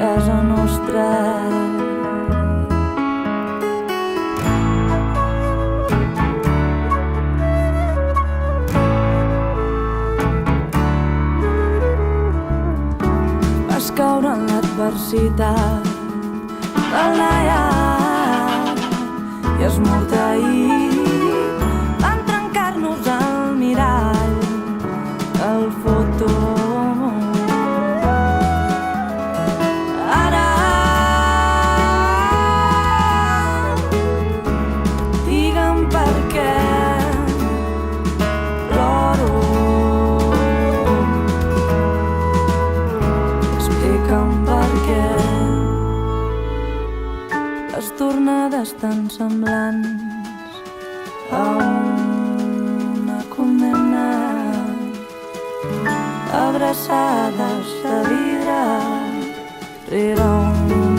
casa nostra. Vas caure en l'adversitat del naiat i esmorteït van trencar-nos el mirall, el foto. Ara digue'm per què ploro, explica'm per què les tornades tan semblants a una condemna, abraçades de vidre rere un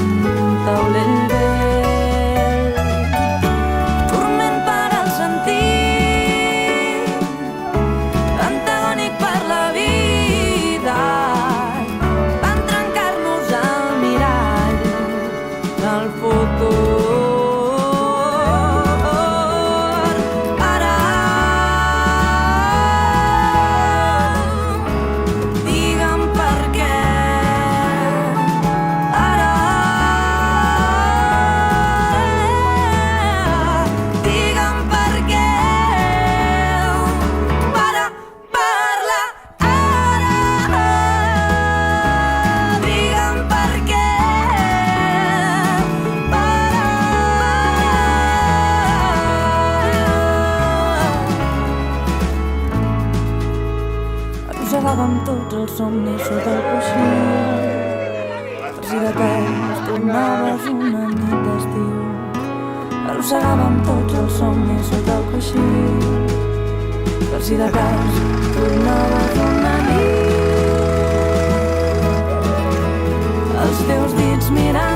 taulell vell. Turment per al sentit, antagònic per la vida, van trencar-nos el mirall del futur. Arrossegàvem tots els somnis sota el coixí, per si de cas tornaves una nit d'estiu. Arrossegàvem tots els somnis sota el coixí, per si de cas tornaves una nit. Els teus dits mirant